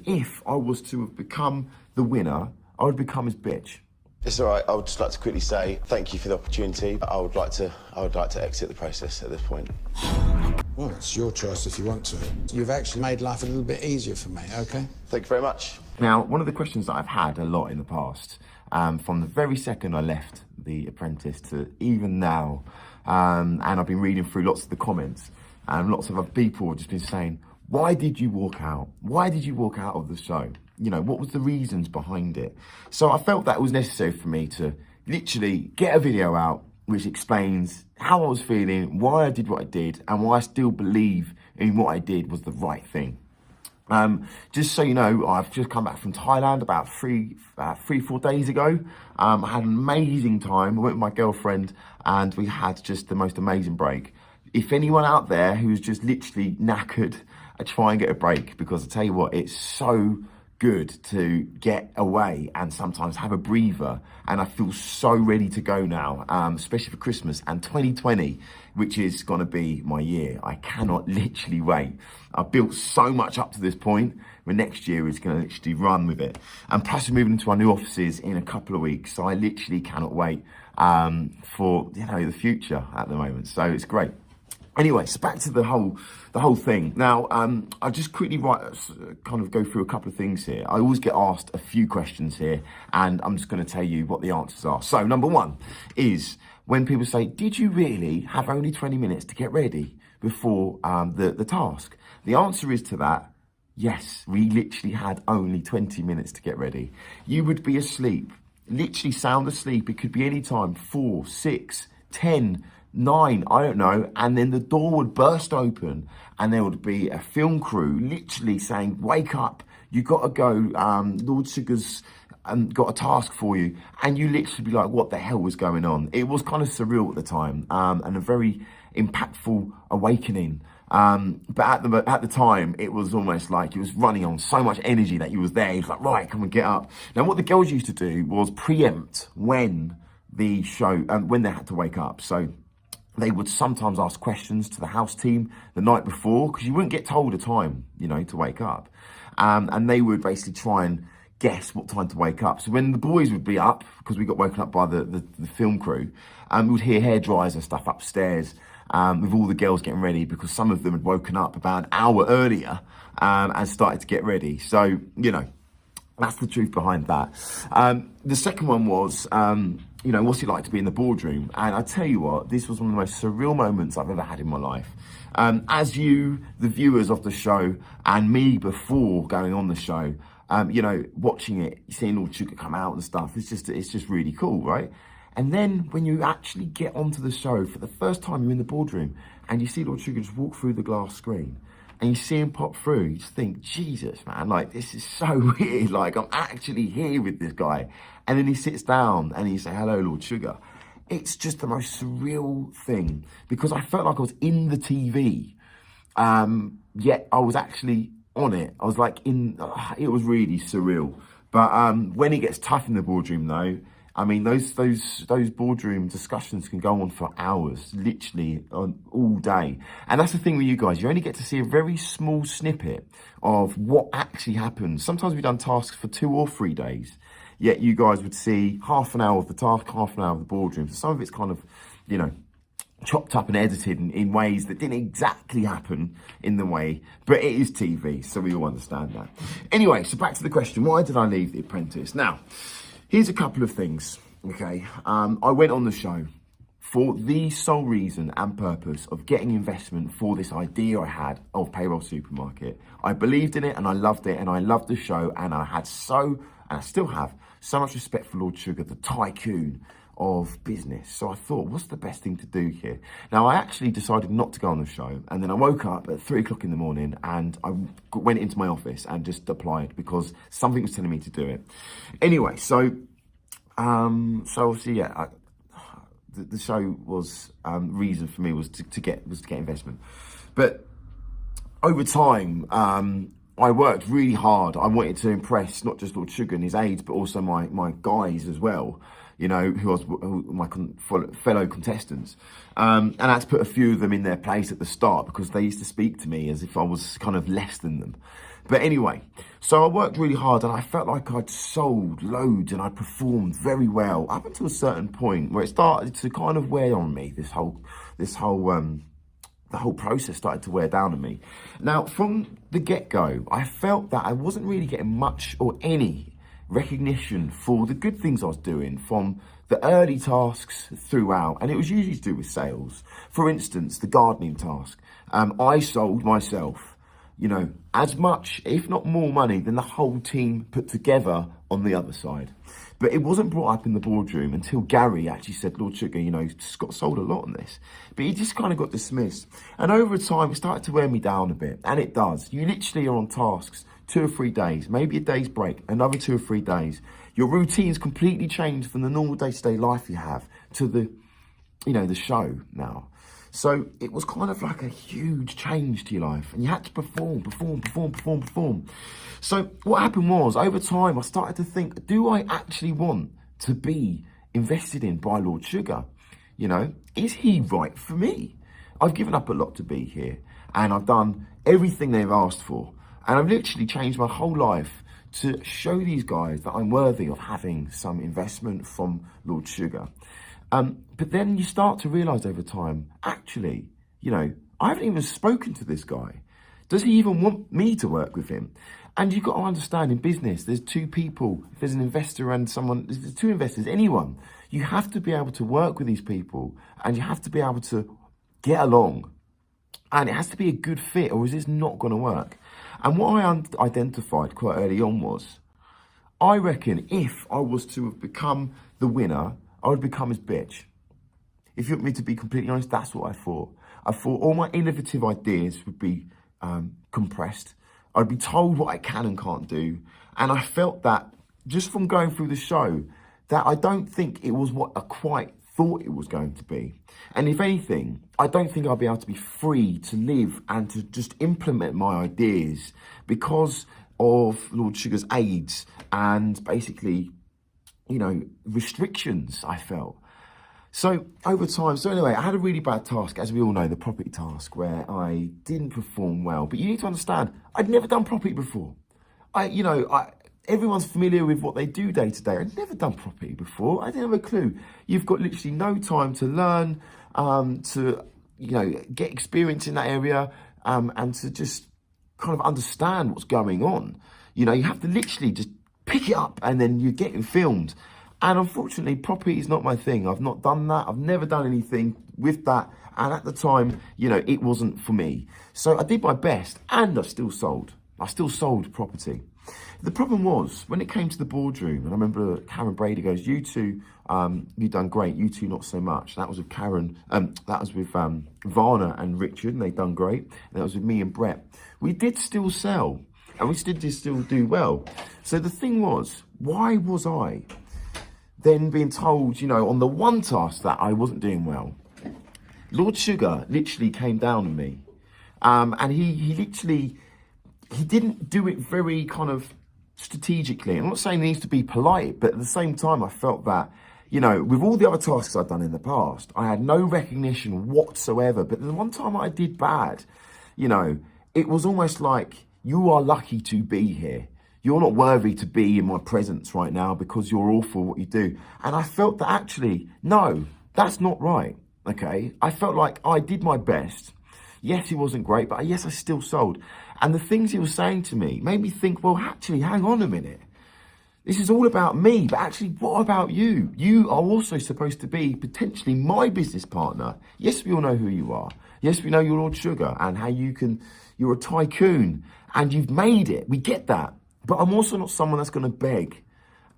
If I was to have become the winner, I would become his bitch. It's all right. I would just like to quickly say thank you for the opportunity. I would like to exit the process at this point. Well, it's your choice if you want to. You've actually made life a little bit easier for me, okay? Thank you very much. Now, one of the questions that I've had a lot in the past, from the very second I left The Apprentice to even now, and I've been reading through lots of the comments, and lots of other people have just been saying, why did you walk out? Why did you walk out of the show? You know, what was the reasons behind it? So I felt that it was necessary for me to literally get a video out which explains how I was feeling, why I did what I did, and why I still believe in what I did was the right thing. Just so you know, I've just come back from Thailand about 4 days ago. I had an amazing time. I went with my girlfriend and we had just the most amazing break. If anyone out there who's just literally knackered, I try and get a break, because I tell you what, it's so good to get away and sometimes have a breather. And I feel so ready to go now, especially for Christmas and 2020, which is going to be my year. I cannot literally wait. I've built so much up to this point, but next year is going to literally run with it. And plus we're moving into our new offices in a couple of weeks. So I literally cannot wait for, you know, the future at the moment. So it's great. Anyway, so back to the whole thing. Now, I'll just quickly kind of go through a couple of things here. I always get asked a few questions here, and I'm just going to tell you what the answers are. So, number one is when people say, did you really have only 20 minutes to get ready before the task? The answer is to that, yes, we literally had only 20 minutes to get ready. You would be asleep, literally sound asleep. It could be any time, 4, 6, 10, 9, I don't know, and then the door would burst open and there would be a film crew literally saying, wake up, you got to go, Lord Sugar's got a task for you. And you literally be like, what the hell was going on? It was kind of surreal at the time, and a very impactful awakening. But at the time, it was almost like it was running on so much energy that you was there. He was like, right, come and get up. Now, what the girls used to do was preempt when the show, when they had to wake up. So they would sometimes ask questions to the house team the night before, because you wouldn't get told a time, you know, to wake up. And they would basically try and guess what time to wake up. So when the boys would be up, because we got woken up by the film crew, we would hear hair dryers and stuff upstairs, with all the girls getting ready, because some of them had woken up about an hour earlier and started to get ready. So, you know, that's the truth behind that. The second one was, you know, what's it like to be in the boardroom? And I tell you what, this was one of the most surreal moments I've ever had in my life. As you, the viewers of the show, and me before going on the show, you know, watching it, seeing Lord Sugar come out and stuff, it's just really cool, right? And then when you actually get onto the show for the first time, you're in the boardroom and you see Lord Sugar just walk through the glass screen, and you see him pop through, you just think, Jesus, man, like, this is so weird. Like, I'm actually here with this guy. And then he sits down and he say, hello, Lord Sugar. It's just the most surreal thing, because I felt like I was in the TV, yet I was actually on it. I was like it was really surreal. But when it gets tough in the boardroom though, I mean, those boardroom discussions can go on for hours, literally all day. And that's the thing with you guys. You only get to see a very small snippet of what actually happens. Sometimes we've done tasks for 2 or 3 days, yet you guys would see half an hour of the task, half an hour of the boardroom. So some of it's kind of, you know, chopped up and edited in ways that didn't exactly happen in the way, but it is TV, so we all understand that. Anyway, so back to the question, why did I leave The Apprentice? Now, here's a couple of things, okay? I went on the show for the sole reason and purpose of getting investment for this idea I had of Payroll Supermarket. I believed in it and I loved it and I loved the show, and I had and I still have so much respect for Lord Sugar, the tycoon of business. So I thought, what's the best thing to do here? Now, I actually decided not to go on the show, and then I woke up at 3 o'clock in the morning and I went into my office and just applied because something was telling me to do it. Anyway, so obviously, yeah, the show was reason for me was to get investment, but over time, I worked really hard. I wanted to impress not just Lord Sugar and his aides, but also my guys as well, you know, my fellow contestants. And I had to put a few of them in their place at the start because they used to speak to me as if I was kind of less than them. But anyway, so I worked really hard and I felt like I'd sold loads and I performed very well up until a certain point where it started to kind of wear on me. The whole process started to wear down on me. Now, from the get-go, I felt that I wasn't really getting much or any recognition for the good things I was doing from the early tasks throughout, and it was usually to do with sales. For instance, the gardening task. I sold myself, you know, as much, if not more money than the whole team put together on the other side. But it wasn't brought up in the boardroom until Gary actually said, Lord Sugar, you know, Scott sold a lot on this. But he just kind of got dismissed. And over time, it started to wear me down a bit. And it does. You literally are on tasks 2 or 3 days, maybe a day's break, another 2 or 3 days. Your routine's completely changed from the normal day-to-day life you have to the, you know, the show now. So it was kind of like a huge change to your life, and you had to perform. So what happened was, over time, I started to think, do I actually want to be invested in by Lord Sugar? You know, is he right for me? I've given up a lot to be here, and I've done everything they've asked for. And I've literally changed my whole life to show these guys that I'm worthy of having some investment from Lord Sugar. But then you start to realise over time, actually, you know, I haven't even spoken to this guy. Does he even want me to work with him? And you've got to understand, in business, there's 2 people. If there's an investor and someone, there's 2 investors, anyone. You have to be able to work with these people, and you have to be able to get along. And it has to be a good fit, or is this not going to work? And what I identified quite early on was, I reckon if I was to have become the winner, I would become his bitch. If you want me to be completely honest, that's what I thought. I thought all my innovative ideas would be compressed. I'd be told what I can and can't do. And I felt that just from going through the show, that I don't think it was what I quite thought it was going to be. And if anything, I don't think I'll be able to be free to live and to just implement my ideas because of Lord Sugar's aids and basically, you know, restrictions I felt. So over time, so anyway, I had a really bad task, as we all know, the property task, where I didn't perform well. But you need to understand, I'd never done property before. Everyone's familiar with what they do day to day. I'd never done property before. I didn't have a clue. You've got literally no time to learn, to, you know, get experience in that area, and to just kind of understand what's going on. You know, you have to literally just pick it up and then you're getting filmed. And unfortunately, property is not my thing. I've not done that. I've never done anything with that. And at the time, you know, it wasn't for me. So I did my best and I still sold. I still sold property. The problem was, when it came to the boardroom, and I remember Karen Brady goes, you 2, you've done great, you 2 not so much. That was with Karen, that was with Varna and Richard, and they'd done great. And that was with me and Brett. We did still sell, and we did still do well. So the thing was, why was I then being told, you know, on the one task that I wasn't doing well? Lord Sugar literally came down on me, and he didn't do it very kind of strategically. I'm not saying it needs to be polite, but at the same time, I felt that, you know, with all the other tasks I'd done in the past, I had no recognition whatsoever. But the one time I did bad, you know, it was almost like, you are lucky to be here. You're not worthy to be in my presence right now because you're awful at what you do. And I felt that actually, no, that's not right, okay? I felt like I did my best. Yes, it wasn't great, but yes, I still sold. And the things he was saying to me made me think, well, actually, hang on a minute. This is all about me, but actually, what about you? You are also supposed to be potentially my business partner. Yes, we all know who you are. Yes, we know you're Lord Sugar and how you're a tycoon and you've made it. We get that. But I'm also not someone that's going to beg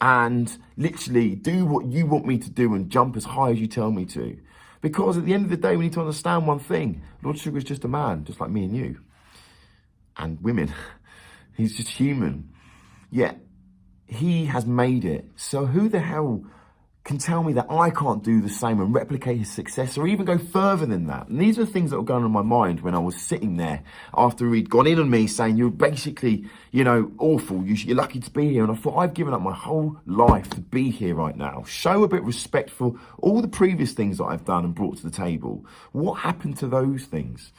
and literally do what you want me to do and jump as high as you tell me to. Because at the end of the day, we need to understand one thing. Lord Sugar is just a man, just like me and you. And women. He's just human. Yet, he has made it. So who the hell can tell me that I can't do the same and replicate his success or even go further than that? And these are the things that were going on in my mind when I was sitting there after he'd gone in on me saying, you're basically, you know, awful. You're lucky to be here. And I thought, I've given up my whole life to be here right now. Show a bit of respect for all the previous things that I've done and brought to the table. What happened to those things?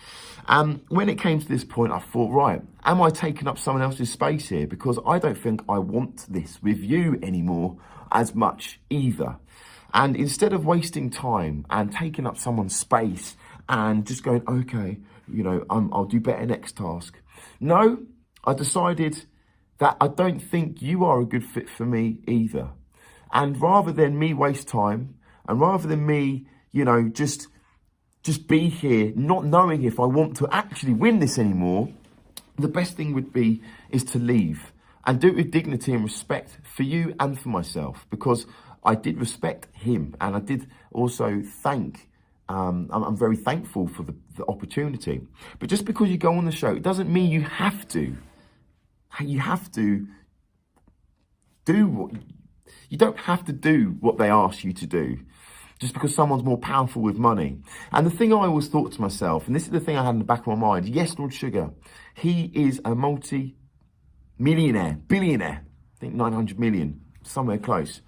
When it came to this point, I thought, right, am I taking up someone else's space here? Because I don't think I want this with you anymore as much either. And instead of wasting time and taking up someone's space and just going, okay, you know, I'll do better next task. No, I decided that I don't think you are a good fit for me either. And rather than me waste time, and rather than me, you know, just be here not knowing if I want to actually win this anymore, the best thing would be is to leave and do it with dignity and respect for you and for myself, because I did respect him and I did also thank, I'm very thankful for the opportunity. But just because you go on the show, it doesn't mean you have to. You have to do what, you don't have to do what they ask you to do just because someone's more powerful with money. And the thing I always thought to myself, and this is the thing I had in the back of my mind, yes, Lord Sugar, he is a multi-millionaire, billionaire, I think 900 million, somewhere close.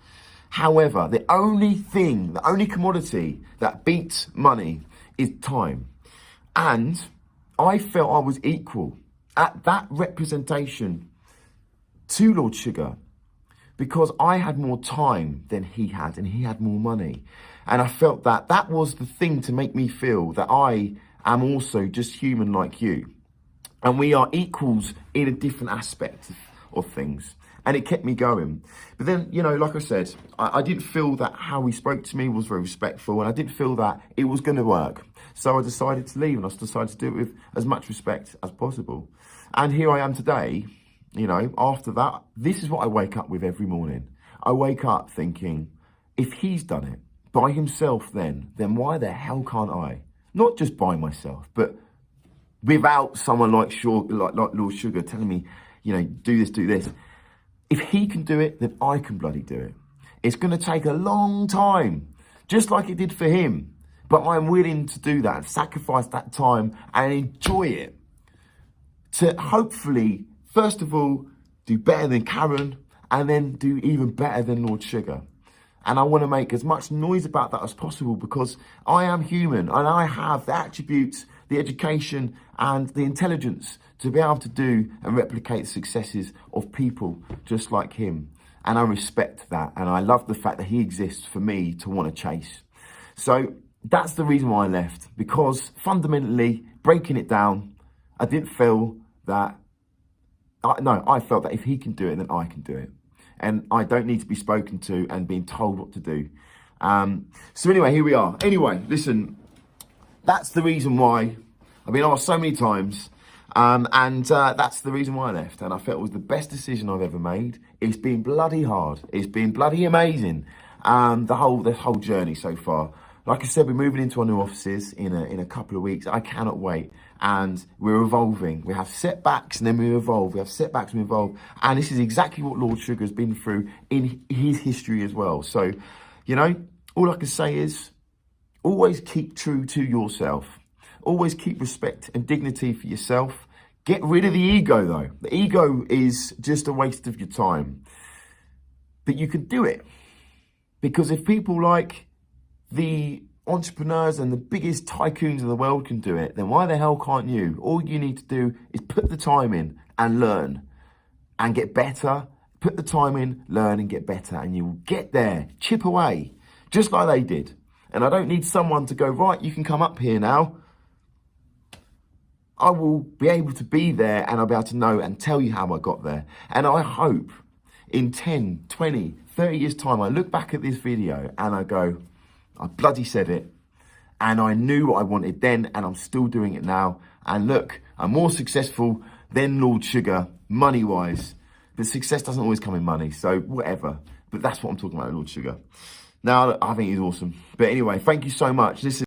However, the only commodity that beats money is time. And I felt I was equal at that representation to Lord Sugar because I had more time than he had and he had more money. And I felt that that was the thing to make me feel that I am also just human like you. And we are equals in a different aspect of things. And it kept me going. But then, you know, like I said, I didn't feel that how he spoke to me was very respectful, and I didn't feel that it was going to work. So I decided to leave, and I decided to do it with as much respect as possible. And here I am today, you know, after that, this is what I wake up with every morning. I wake up thinking, if he's done it by himself then why the hell can't I? Not just by myself, but without someone like Lord Sugar telling me, you know, do this, do this. If he can do it, then I can bloody do it. It's going to take a long time, just like it did for him. But I'm willing to do that and sacrifice that time and enjoy it to hopefully, first of all, do better than Karen and then do even better than Lord Sugar. And I want to make as much noise about that as possible because I am human and I have the attributes, the education and the intelligence to be able to do and replicate the successes of people just like him. And I respect that. And I love the fact that he exists for me to want to chase. So that's the reason why I left, because fundamentally, breaking it down, I didn't feel that, I felt that if he can do it, then I can do it. And I don't need to be spoken to and being told what to do. So anyway, here we are. Anyway, listen, that's the reason why I've been asked so many times. That's the reason why I left. And I felt it was the best decision I've ever made. It's been bloody hard. It's been bloody amazing. The whole journey so far. Like I said, we're moving into our new offices in a couple of weeks. I cannot wait. And we're evolving. We have setbacks and then we evolve. We have setbacks and we evolve. And this is exactly what Lord Sugar has been through in his history as well. So, you know, all I can say is always keep true to yourself. Always keep respect and dignity for yourself. Get rid of the ego, though. The ego is just a waste of your time. But you can do it. Because if people like the entrepreneurs and the biggest tycoons in the world can do it, then why the hell can't you? All you need to do is put the time in and learn and get better. Put the time in, learn and get better. And you will get there. Chip away. Just like they did. And I don't need someone to go, right, you can come up here now. I will be able to be there and I'll be able to know and tell you how I got there. And I hope in 10, 20, 30 years time, I look back at this video and I go, I bloody said it. And I knew what I wanted then and I'm still doing it now. And look, I'm more successful than Lord Sugar, money-wise. But success doesn't always come in money, so whatever. But that's what I'm talking about with Lord Sugar. Now, I think he's awesome. But anyway, thank you so much. This is